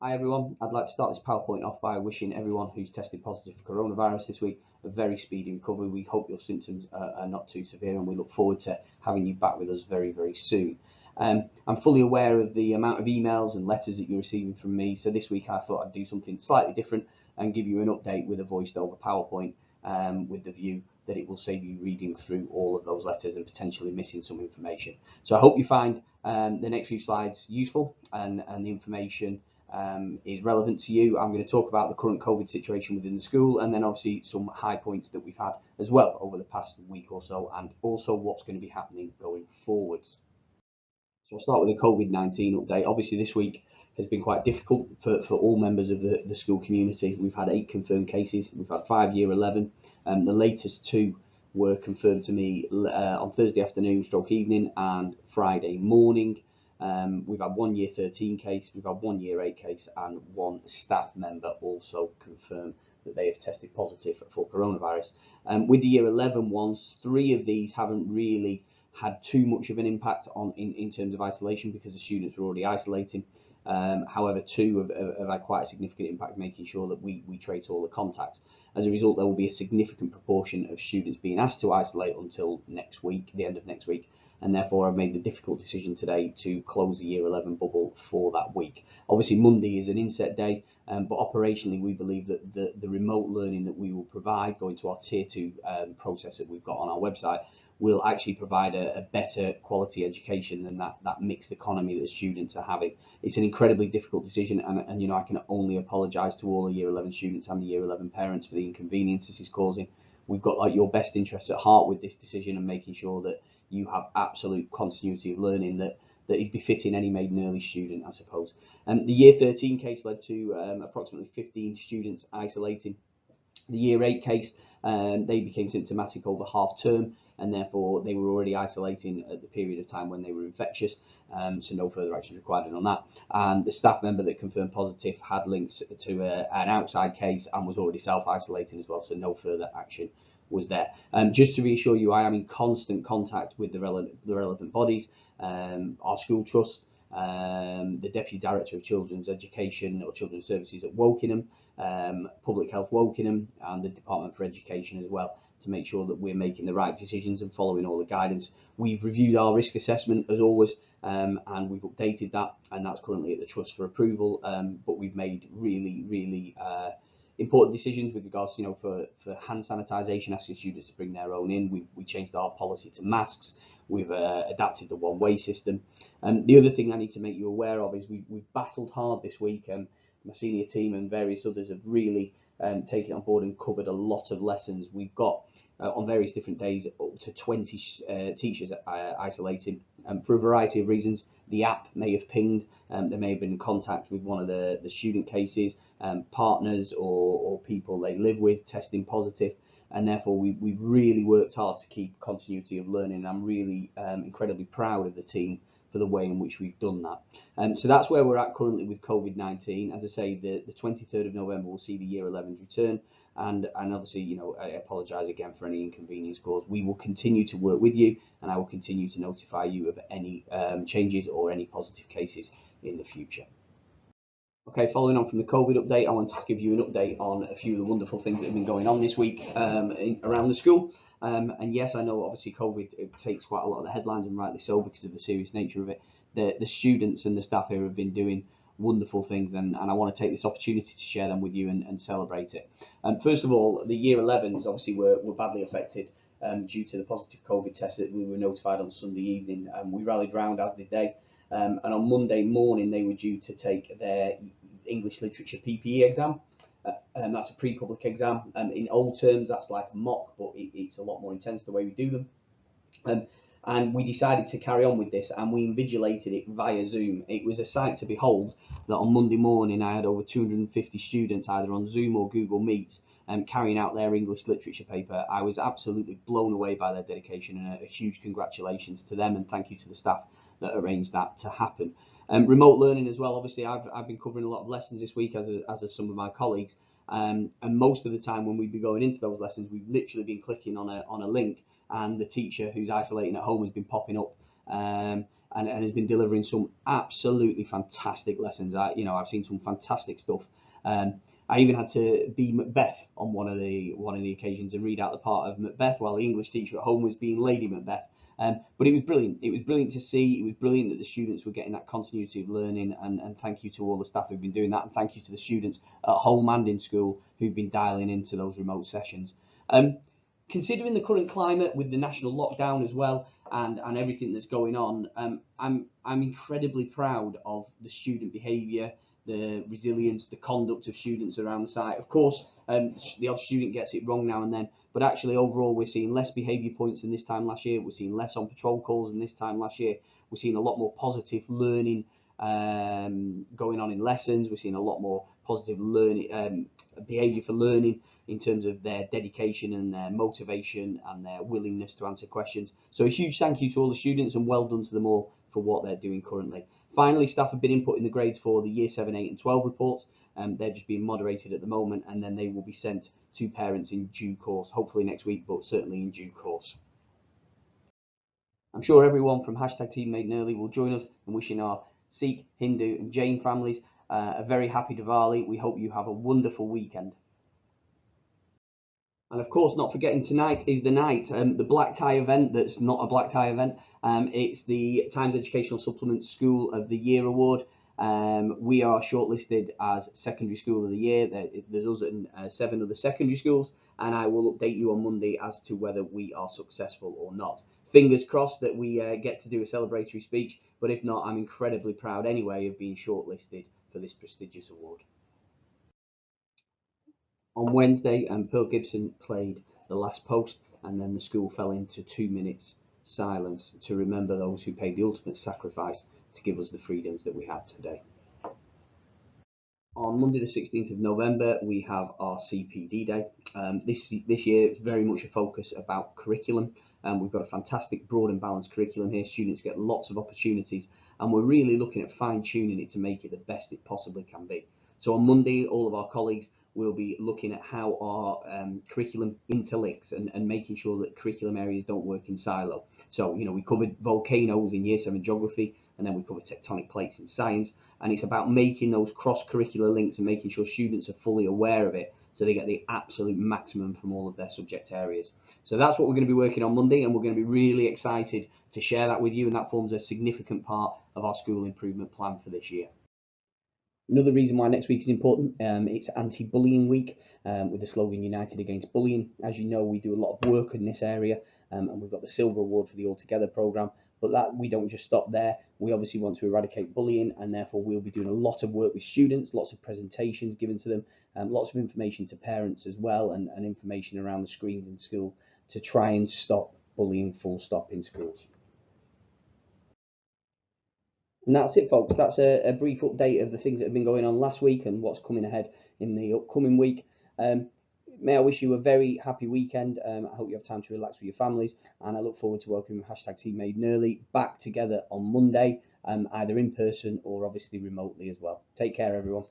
Hi everyone, I'd like to start this PowerPoint off by wishing everyone who's tested positive for coronavirus this week a very speedy recovery. We hope your symptoms are not too severe and we look forward to having you back with us very, very soon. I'm fully aware of the amount of emails and letters that you're receiving from me, so this week I thought I'd do something slightly different and give you an update with a voiced over PowerPoint with the view that it will save you reading through all of those letters and potentially missing some information. So I hope you find the next few slides useful and the information is relevant to you. I'm going to talk about the current COVID situation within the school and then obviously some high points that we've had as well over the past week or so, and also what's going to be happening going forwards. So I'll start with the COVID-19 update. Obviously this week has been quite difficult for all members of the school community. We've had 8 confirmed cases. We've had 5 year 11. The latest 2 were confirmed to me on Thursday afternoon stroke evening and Friday morning. We've had 1 year 13 case, we've had 1 year 8 case, and 1 staff member also confirmed that they have tested positive for coronavirus. With the year 11 ones, 3 of these haven't really had too much of an impact in terms of isolation because the students were already isolating. However, 2 have had quite a significant impact, making sure that we trace all the contacts. As a result, there will be a significant proportion of students being asked to isolate until next week, the end of next week, and therefore I've made the difficult decision today to close the year 11 bubble for that week. Obviously Monday is an inset day, but operationally we believe that the remote learning that we will provide, going to our tier 2 process that we've got on our website, will actually provide a better quality education than that mixed economy that students are having. It's an incredibly difficult decision, and you know, I can only apologise to all the year 11 students and the year 11 parents for the inconvenience this is causing. We've got like your best interests at heart with this decision and making sure that you have absolute continuity of learning that is befitting any maiden early student, I suppose. The year 13 case led to approximately 15 students isolating. The year 8 case, they became symptomatic over half term, and therefore they were already isolating at the period of time when they were infectious, so no further action required on that. And the staff member that confirmed positive had links to an outside case and was already self-isolating as well, so no further action was there. Just to reassure you, I am in constant contact with the relevant bodies, our school trust, the Deputy Director of Children's Education or Children's Services at Wokingham, Public Health Wokingham, and the Department for Education as well, to make sure that we're making the right decisions and following all the guidance. We've reviewed our risk assessment as always, and we've updated that, and that's currently at the trust for approval, but we've made really important decisions with regards to, for hand sanitisation, asking students to bring their own in. We changed our policy to masks. We've adapted the one-way system. The other thing I need to make you aware of is we've battled hard this week. My senior team and various others have really taken it on board and covered a lot of lessons. We've got on various different days up to 20 teachers isolating for a variety of reasons. The app may have pinged, they may have been in contact with one of the student cases, partners or people they live with testing positive, and therefore we've really worked hard to keep continuity of learning. I'm really incredibly proud of the team for the way in which we've done that. So that's where we're at currently with COVID-19. As I say, the 23rd of November we'll see the year 11's return, and obviously, I apologise again for any inconvenience caused. We will continue to work with you, and I will continue to notify you of any changes or any positive cases in the future. Okay, following on from the COVID update, I wanted to give you an update on a few of the wonderful things that have been going on this week around the school. And yes, I know obviously COVID takes quite a lot of the headlines, and rightly so because of the serious nature of it. The students and the staff here have been doing wonderful things, and I want to take this opportunity to share them with you and celebrate it. First of all, the year 11s obviously were badly affected due to the positive COVID test that we were notified on Sunday evening. We rallied round, as did they. And on Monday morning, they were due to take their English Literature PPE exam. And that's a pre-public exam. In old terms, that's like a mock, but it's a lot more intense the way we do them. And we decided to carry on with this, and we invigilated it via Zoom. It was a sight to behold that on Monday morning I had over 250 students either on Zoom or Google Meets carrying out their English literature paper. I was absolutely blown away by their dedication, and a huge congratulations to them, and thank you to the staff that arranged that to happen. Remote learning as well. Obviously, I've been covering a lot of lessons this week, as have some of my colleagues, and most of the time when we've been going into those lessons, we've literally been clicking on a link, and the teacher who's isolating at home has been popping up and has been delivering some absolutely fantastic lessons. I've seen some fantastic stuff. I even had to be Macbeth on one of the occasions and read out the part of Macbeth while the English teacher at home was being Lady Macbeth. But it was brilliant. It was brilliant to see. It was brilliant that the students were getting that continuity of learning. And thank you to all the staff who've been doing that. And thank you to the students at home and in school who've been dialing into those remote sessions. Considering the current climate with the national lockdown as well and everything that's going on, I'm incredibly proud of the student behaviour, the resilience, the conduct of students around the site. Of course, the odd student gets it wrong now and then, but actually overall we're seeing less behaviour points than this time last year. We're seeing less on patrol calls than this time last year. We're seeing a lot more positive learning going on in lessons. We're seeing a lot more positive learning behaviour for learning in terms of their dedication and their motivation and their willingness to answer questions. So a huge thank you to all the students and well done to them all for what they're doing currently. Finally, staff have been inputting the grades for the Year 7, 8 and 12 reports. They're just being moderated at the moment, and then they will be sent to parents in due course, hopefully next week, but certainly in due course. I'm sure everyone from #TeamMadeNearly will join us in wishing our Sikh, Hindu and Jain families a very happy Diwali. We hope you have a wonderful weekend. And of course, not forgetting tonight is the night, the black tie event that's not a black tie event. It's the Times Educational Supplement School of the Year Award. We are shortlisted as Secondary School of the Year. There's us and 7 other secondary schools, and I will update you on Monday as to whether we are successful or not. Fingers crossed that we get to do a celebratory speech, but if not, I'm incredibly proud anyway of being shortlisted for this prestigious award. On Wednesday, Pearl Gibson played The Last Post, and then the school fell into 2 minutes silence to remember those who paid the ultimate sacrifice to give us the freedoms that we have today. On Monday the 16th of November, we have our CPD Day. This year it's very much a focus about curriculum. We've got a fantastic broad and balanced curriculum here. Students get lots of opportunities, and we're really looking at fine-tuning it to make it the best it possibly can be. So on Monday, all of our colleagues will be looking at how our curriculum interlinks and making sure that curriculum areas don't work in silo. So, we covered volcanoes in Year 7 geography, and then we covered tectonic plates in science, and it's about making those cross-curricular links and making sure students are fully aware of it so they get the absolute maximum from all of their subject areas. So that's what we're going to be working on Monday, and we're going to be really excited to share that with you, and that forms a significant part of our school improvement plan for this year. Another reason why next week is important, it's Anti-Bullying Week with the slogan United Against Bullying. As you know, we do a lot of work in this area, and we've got the Silver Award for the All Together programme, but that we don't just stop there. We obviously want to eradicate bullying, and therefore we'll be doing a lot of work with students, lots of presentations given to them, lots of information to parents as well, and information around the screens in school to try and stop bullying full stop in schools. And that's it, folks. That's a brief update of the things that have been going on last week and what's coming ahead in the upcoming week. May I wish you a very happy weekend. I hope you have time to relax with your families, and I look forward to welcoming #TeamMadeNearly back together on Monday, either in person or obviously remotely as well. Take care, everyone.